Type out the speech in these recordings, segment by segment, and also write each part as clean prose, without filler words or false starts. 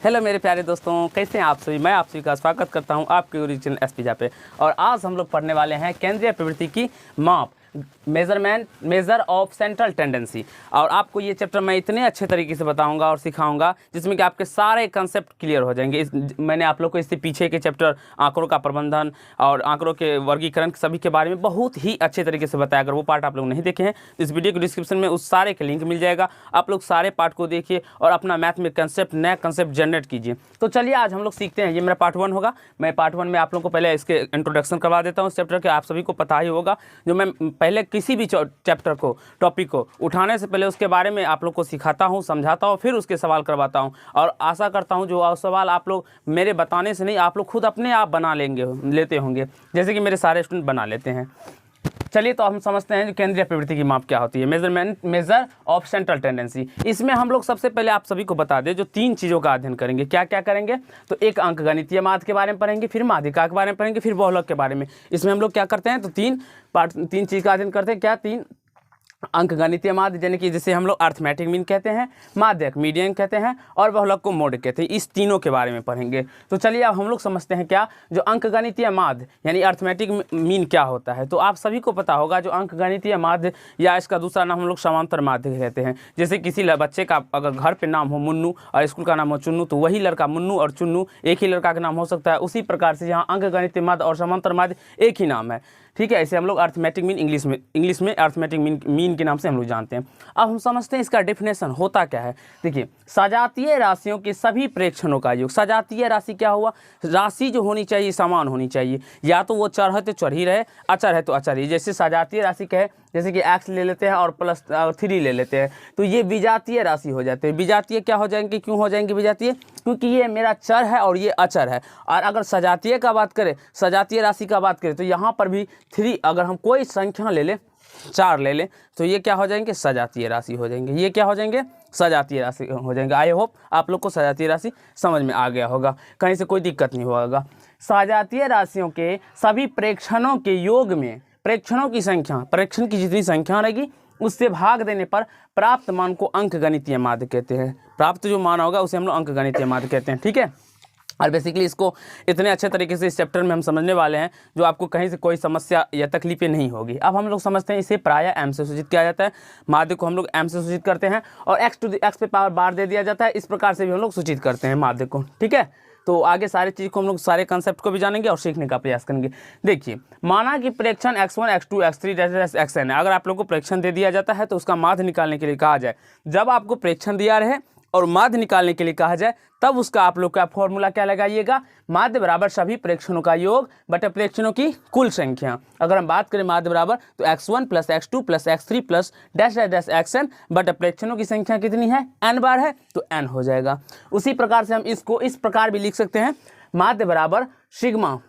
Hello मेरे प्यारे दोस्तों, कैसे हैं आप सभी। मैं आप सभी का स्वागत करता हूं आपके ओरिजिनल एसपीजा पे। और आज हम लोग पढ़ने वाले हैं केंद्रीय प्रवृत्ति की माप, मेजर ऑफ सेंट्रल टेंडेंसी। और आपको ये चैप्टर मैं इतने अच्छे तरीके से बताऊंगा और सिखाऊंगा जिसमें कि आपके सारे कंसेप्ट क्लियर हो जाएंगे। मैंने आप लोग को इससे पीछे के चैप्टर आंकड़ों का प्रबंधन और आंकड़ों के वर्गीकरण सभी के बारे में बहुत ही अच्छे तरीके से बताया। अगर वो पार्ट आप लोग नहीं देखे हैं तो इस वीडियो के डिस्क्रिप्शन में उस सारे के लिंक मिल जाएगा। आप लोग सारे पार्ट को देखिए और अपना मैथ में कंसेप्ट, नया कंसेप्ट जनरेट कीजिए। तो चलिए आज हम लोग सीखते हैं। ये मेरा पार्ट 1 होगा। मैं पार्ट 1 में आप लोगों को पहले इसके इंट्रोडक्शन करवा देता हूँ। इस चैप्टर के आप सभी को पता ही होगा। जो मैं पहले किसी भी चैप्टर को, टॉपिक को उठाने से पहले उसके बारे में आप लोग को सिखाता हूँ, समझाता हूँ, फिर उसके सवाल करवाता हूँ। और आशा करता हूँ जो सवाल आप लोग मेरे बताने से नहीं, आप लोग खुद अपने आप बना लेते होंगे, जैसे कि मेरे सारे स्टूडेंट बना लेते हैं। चलिए तो हम समझते हैं केंद्रीय प्रवृत्ति की माप क्या होती है। Measure of central tendency. इसमें हम लोग सबसे पहले आप सभी को बता दें जो 3 चीज़ों का अध्ययन करेंगे। क्या क्या करेंगे? तो एक अंकगणितीय माध्य के बारे में पढ़ेंगे, फिर माध्यिका के बारे में पढ़ेंगे, फिर बहुलक के बारे में। इसमें हम लोग क्या करते हैं तो 3 चीज़ का अध्ययन करते हैं। क्या? 3 अंकगणितीय माध्य, यानी कि जिसे हम लोग अर्थमेटिक मीन कहते हैं, माध्यक मीडियन कहते हैं, और बहुलक को मोड कहते हैं। इस तीनों के बारे में पढ़ेंगे। तो चलिए अब हम लोग समझते हैं क्या जो अंकगणितीय माध्य यानी अर्थमेटिक मीन क्या होता है। तो आप सभी को पता होगा जो अंकगणितीय माध्य, या इसका दूसरा नाम हम लोग समांतर माध्य कहते हैं। जैसे किसी बच्चे का अगर घर पे नाम हो मुन्नू और स्कूल का नाम हो चुन्नू, तो वही लड़का मुन्नू और चुन्नू एक ही लड़का का नाम हो सकता है। उसी प्रकार से यहाँ अंकगणितीय माध्य और समांतर माध्य एक ही नाम है। ठीक है, ऐसे हम लोग अर्थमेटिक मीन इंग्लिश में अर्थमेटिक मीन के नाम से हम लोग जानते हैं। अब हम समझते हैं इसका डेफिनेशन होता क्या है। देखिए, सजातीय राशियों के सभी प्रेक्षणों का योग। सजातीय राशि क्या हुआ? राशि जो होनी चाहिए समान होनी चाहिए, या तो वो चर है तो चर ही रहे, अचर है तो अचर ही। जैसे सजातीय राशि क्या है, जैसे कि x ले लेते हैं और प्लस 3 ले लेते हैं, तो ये विजातीय राशि हो जाते हैं। विजातीय क्या हो जाएंगे? क्यों हो जाएंगे विजातीय? क्योंकि ये मेरा चर है और ये अचर है। और अगर सजातीय का बात करें, सजातीय राशि का बात करें, तो यहाँ पर भी 3, अगर हम कोई संख्या ले लें, 4 ले लें, तो ये क्या हो जाएंगे? सजातीय राशि हो जाएंगे। ये क्या हो जाएंगे? सजातीय राशि हो जाएंगे। आई होप आप लोग को सजातीय राशि समझ में आ गया होगा, कहीं से कोई दिक्कत नहीं होगा। सजातीय राशियों के सभी प्रेक्षणों के योग में प्रेक्षणों की संख्या, प्रेक्षण की जितनी संख्या रहेगी उससे भाग देने पर प्राप्त मान को अंकगणितीय माध्य कहते हैं। प्राप्त जो मान होगा उसे हम लोग अंकगणितीय माध्य कहते हैं। ठीक है, और बेसिकली इसको इतने अच्छे तरीके से इस चैप्टर में हम समझने वाले हैं जो आपको कहीं से कोई समस्या या तकलीफें नहीं होगी। अब हम लोग समझते हैं इसे प्रायः m से सूचित किया जाता है। माध्य को हम लोग m से सूचित करते हैं और x पे पावर बार दे दिया जाता है। इस प्रकार से भी हम लोग सूचित करते हैं माध्य को। ठीक है, तो आगे सारे चीज़ को हम लोग सारे कंसेप्ट को भी जानेंगे और सीखने का प्रयास करेंगे। देखिए, माना कि प्रेक्षण x1, x2, x3 xn है। अगर आप लोग को प्रेक्षण दे दिया जाता है तो उसका माध्य निकालने के लिए कहा जाए। जब आपको प्रेक्षण दिया रहे और माध्य निकालने के लिए कहा जाए, तब उसका आप लोग का फॉर्मूला क्या लगाइएगा? माध्य बराबर सभी प्रेक्षणों का योग बटे प्रेक्षणों की कुल संख्या। अगर हम बात करें माध्य बराबर, तो x1 + x2 + x3 + dash dash dash xn बटे प्रेक्षणों की संख्या कितनी है? n बार है, तो n हो जाएगा। उसी प्रकार से हम इसको इस प्रकार भी लिख सकते हैं, माध्य बराबर सिग्मा।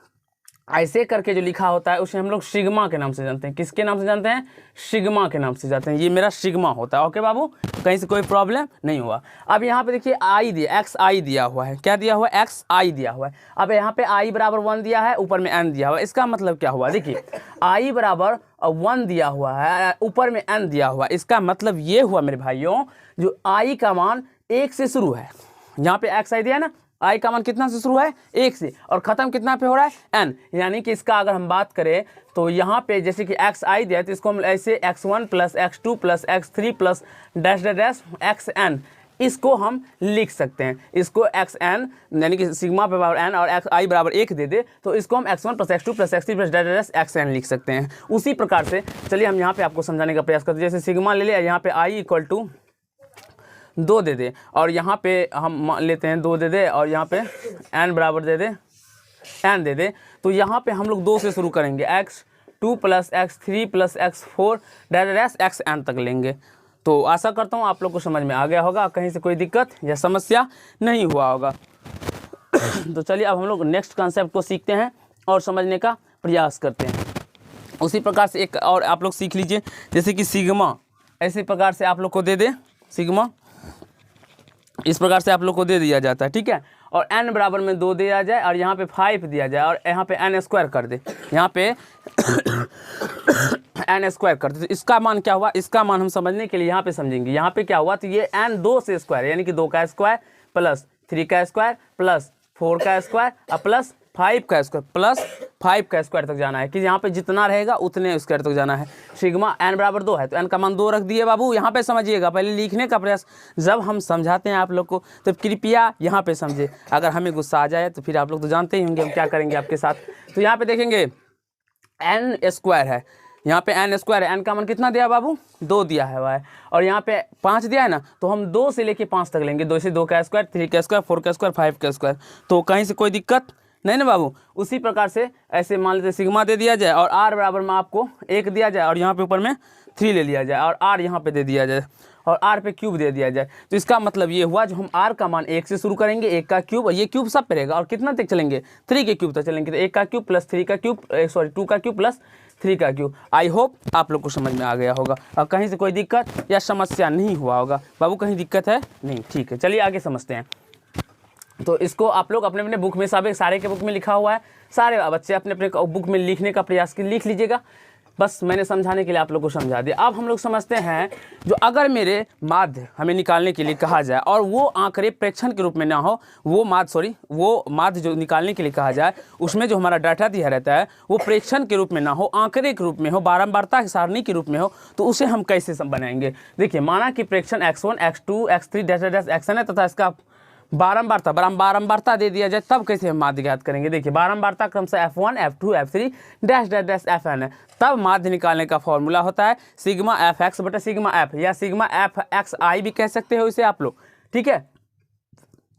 ऐसे करके जो लिखा होता है उसे हम लोग सिग्मा के नाम से जानते हैं। किसके नाम से जानते हैं? सिग्मा के नाम से जानते हैं। ये मेरा सिग्मा होता है। ओके बाबू, कहीं से कोई प्रॉब्लम नहीं हुआ। अब यहाँ पे देखिए xi दिया हुआ है। क्या दिया हुआ है? xi दिया हुआ है। अब यहाँ पे i बराबर 1 दिया है, ऊपर में n दिया हुआ है। इसका मतलब क्या हुआ? देखिए, i बराबर 1 दिया हुआ है, ऊपर में n दिया हुआ है। इसका मतलब ये हुआ मेरे भाइयों, जो i का मान 1 से शुरू है। यहाँ पे xi दिया है ना, i का मान कितना से शुरू है? 1 से, और ख़त्म कितना पे हो रहा है? n। यानी कि इसका अगर हम बात करें तो यहाँ पे जैसे कि xi दिया है, तो इसको हम ऐसे x1 + x2 + x3 + dash dash dash xn, इसको हम लिख सकते हैं। इसको xn यानी कि सिग्मा पे बराबर n और i बराबर 1 दे दे, तो इसको हम x1 + x2 + x3 + dash dash xn लिख सकते हैं। उसी प्रकार से चलिए हम यहाँ पे आपको समझाने का प्रयास करते हैं। जैसे सिग्मा ले लिया, यहाँ पे i = 2 दे दे, और यहाँ पे हम लेते हैं 2 दे दे, और यहाँ पे n बराबर दे दे, n दे दे, तो यहाँ पे हम लोग 2 से शुरू करेंगे, x2 + x3 + x4 dash xn तक लेंगे। तो आशा करता हूँ आप लोग को समझ में आ गया होगा, कहीं से कोई दिक्कत या समस्या नहीं हुआ होगा। तो चलिए अब हम लोग नेक्स्ट कॉन्सेप्ट को सीखते हैं और समझने का प्रयास करते हैं। उसी प्रकार से एक और आप लोग सीख लीजिए, जैसे कि सिग्मा ऐसे प्रकार से आप लोग को दे दे, सिग्मा इस प्रकार से आप लोग को दे दिया जाता है। ठीक है, और n बराबर में 2 दिया जाए, और यहाँ पे 5 दिया जाए, और यहाँ पे n² कर दे, यहाँ पे n² कर दे। तो इसका मान क्या हुआ? इसका मान हम समझने के लिए यहाँ पे समझेंगे। यहाँ पे क्या हुआ? तो ये n 2 से स्क्वायर, यानी कि 2 का स्क्वायर प्लस 3 का स्क्वायर प्लस 4 का स्क्वायर और प्लस 5 का स्क्वायर प्लस 5 का स्क्वायर तक जाना है कि यहाँ पे जितना रहेगा उतने स्क्वायर तक जाना है। सिग्मा n बराबर 2 है तो n का मान 2 रख दिए बाबू। यहाँ पे समझिएगा, पहले लिखने का प्रयास जब हम समझाते हैं आप लोग को तो कृपया यहाँ पे समझे। अगर हमें गुस्सा आ जाए तो फिर आप लोग तो जानते ही होंगे हम क्या करेंगे आपके साथ। तो यहाँ पे देखेंगे n स्क्वायर है, यहाँ पे n स्क्वायर है, n का मान कितना दिया बाबू 2 दिया है भाई, और यहाँ पे 5 दिया है ना, तो हम 2 से लेके 5 तक लेंगे। 2 से 2 का स्क्वायर, 3 का स्क्वायर, 4 का स्क्वायर, 5 का स्क्वायर, तो कहीं से कोई दिक्कत नहीं ना बाबू। उसी प्रकार से ऐसे मान लेते सिग्मा दे दिया जाए और r बराबर में आपको 1 दिया जाए और यहाँ पे ऊपर में 3 ले लिया जाए और r यहाँ पे दे दिया जाए और r पे क्यूब दे दिया जाए। तो इसका मतलब ये हुआ जो हम r का मान 1 से शुरू करेंगे, 1 का क्यूब, और ये क्यूब सब पे रहेगा और कितना तक चलेंगे 3 के क्यूब तक चलेंगे। तो 1 का क्यूब प्लस 3 का क्यूब, सॉरी 2 का क्यूब प्लस 3 का क्यूब। आई होप आप लोग को समझ में आ गया होगा और कहीं से कोई दिक्कत या समस्या नहीं हुआ होगा बाबू। कहीं दिक्कत है नहीं? ठीक है, चलिए आगे समझते हैं। तो इसको आप लोग अपने अपने बुक में सारे के बुक में लिखा हुआ है, सारे बच्चे अपने अपने बुक में लिखने का प्रयास लिख लीजिएगा। बस मैंने समझाने के लिए आप लोग को समझा दिया। अब हम लोग समझते हैं जो अगर मेरे माध्य हमें निकालने के लिए कहा जाए और वो आंकड़े प्रेक्षण के रूप में ना हो, वो माध्य जो निकालने के लिए कहा जाए उसमें जो हमारा डाटा दिया रहता है वो प्रेक्षण के रूप में ना हो, आंकड़े के रूप में हो, बारंबारता की सारणी के रूप में हो, तो उसे हम कैसे बनाएंगे। देखिए माना कि प्रेक्षण x1 x2 x3 dash xn है तथा इसका बारंबारता दे दिया जाए, तब कैसे हम माध्य ज्ञात करेंगे। देखिए बारंबारता क्रम से f1 f2 f3 dash dash dash fn है, तब माध्य निकालने का फॉर्मूला होता है सिग्मा fx बटा सिग्मा f, या सिग्मा fxi भी कह सकते हो इसे आप लोग, ठीक है।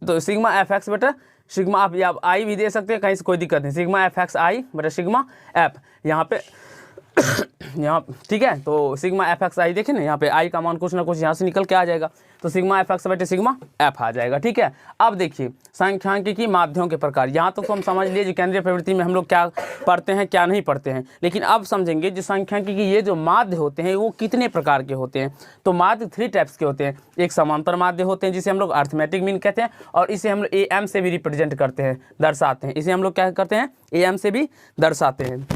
तो सिग्मा fx बटा सिग्मा आप या i भी दे सकते हैं, कहीं से कोई दिक्कत नहीं। सिग्मा fxi बटा सिग्मा f यहाँ पे यहाँ ठीक है। तो सिग्मा fxi देखें ना, यहाँ पे i का मान कुछ ना कुछ यहाँ से निकल के आ जाएगा, तो सिग्मा fx बटे सिग्मा f आ जाएगा, ठीक है। अब देखिए सांख्यिकी माध्यों के प्रकार, यहाँ तो हम समझ लिए जो केंद्रीय प्रवृत्ति में हम लोग क्या पढ़ते हैं क्या नहीं पढ़ते हैं, लेकिन अब समझेंगे जो सांख्यिकी की ये जो माध्य होते हैं वो कितने प्रकार के होते हैं। तो माध्य 3 टाइप्स के होते हैं। एक समांतर माध्य होते हैं जिसे हम लोग अर्थमेटिक मीन कहते हैं, और इसे हम लोग am से भी रिप्रेजेंट करते हैं, दर्शाते हैं। इसे हम लोग क्या करते हैं, am से भी दर्शाते हैं।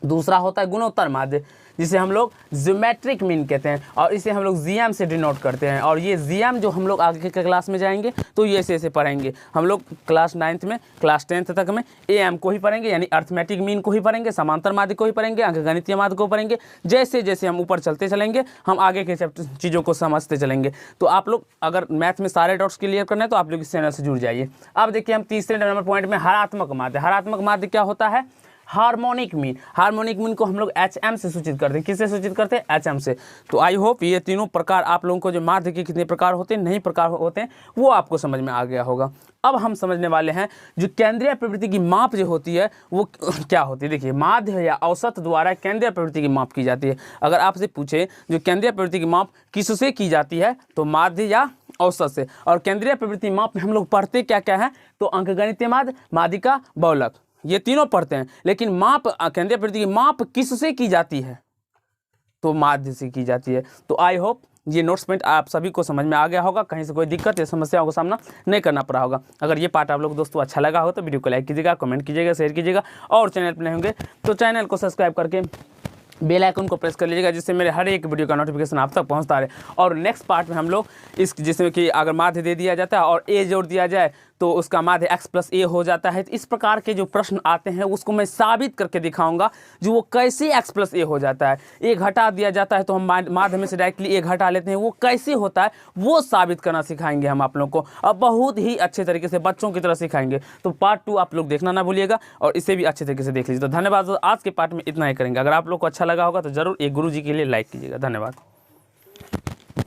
दूसरा होता है गुणोत्तर माध्य जिसे हम लोग ज्योमेट्रिक मीन कहते हैं, और इसे हम लोग जीएम से डिनोट करते हैं। और ये जीएम जो हम लोग आगे के क्लास में जाएंगे तो ये ऐसे पढ़ेंगे। हम लोग क्लास 9th में, क्लास 10th तक में एएम को ही पढ़ेंगे, यानी अर्थमेटिक मीन को ही पढ़ेंगे, समांतर माध्य को ही पढ़ेंगे, अंकगणितीय माध्य को पढ़ेंगे। जैसे जैसे हम ऊपर चलते चलेंगे हम आगे के चीज़ों को समझते चलेंगे। तो आप लोग अगर मैथ में सारे डाउट्स क्लियर करना है तो आप लोग इस चैनल से जुड़ जाइए। अब देखिए हम तीसरे नंबर पॉइंट में हरात्मक माध्य। हरात्मक माध्य क्या होता है, हार्मोनिक मीन। हार्मोनिक मीन को हम लोग HM से सूचित करते हैं। किससे सूचित करते हैं, HM से। तो आई होप ये तीनों प्रकार आप लोगों को जो माध्य के कितने प्रकार होते हैं, नहीं प्रकार होते हैं, वो आपको समझ में आ गया होगा। अब हम समझने वाले हैं जो केंद्रीय प्रवृत्ति की माप जो होती है वो क्या होती है। देखिए माध्य या औसत द्वारा केंद्रीय प्रवृत्ति की माप की जाती है। अगर आपसे पूछे जो केंद्रीय प्रवृत्ति की माप किससे की जाती है तो माध्य या औसत से। और केंद्रीय प्रवृत्ति माप में हम लोग पढ़ते क्या क्या है, तो अंकगणितीय माध्य, माध्यिका, बहुलक, ये तीनों पढ़ते हैं। लेकिन माप, केंद्रीय प्रवृत्ति की माप किससे की जाती है, तो माध्य से की जाती है। तो आई होप ये नोट्स पॉइंट आप सभी को समझ में आ गया होगा, कहीं से कोई दिक्कत या समस्याओं का सामना नहीं करना पड़ा होगा। अगर ये पार्ट आप लोग दोस्तों अच्छा लगा हो तो वीडियो को लाइक कीजिएगा, कमेंट कीजिएगा, शेयर कीजिएगा, और चैनल पर नहीं होंगे तो चैनल को सब्सक्राइब करके बेल आइकन को प्रेस कर लीजिएगा, जिससे मेरे हर एक वीडियो का नोटिफिकेशन आप तक पहुंचता रहे। और नेक्स्ट पार्ट में हम लोग इस जिसमें कि अगर माध्य दे दिया जाता है और ए जोड़ दिया जाए तो उसका माध्य x + a हो जाता है। तो इस प्रकार के जो प्रश्न आते हैं उसको मैं साबित करके दिखाऊंगा जो वो कैसे x + a हो जाता है। a घटा दिया जाता है तो हम माध्य में से डायरेक्टली a घटा लेते हैं, वो कैसे होता है वो साबित करना सिखाएंगे हम आप लोग को, और बहुत ही अच्छे तरीके से बच्चों की तरह सिखाएंगे। तो पार्ट 2 आप लोग देखना ना भूलिएगा और इसे भी अच्छे तरीके से देख लीजिए। तो धन्यवाद। आज के पार्ट में इतना ही करेंगे। अगर आप लोग को अच्छा लगा होगा तो जरूर एक गुरु जी के लिए लाइक कीजिएगा। धन्यवाद।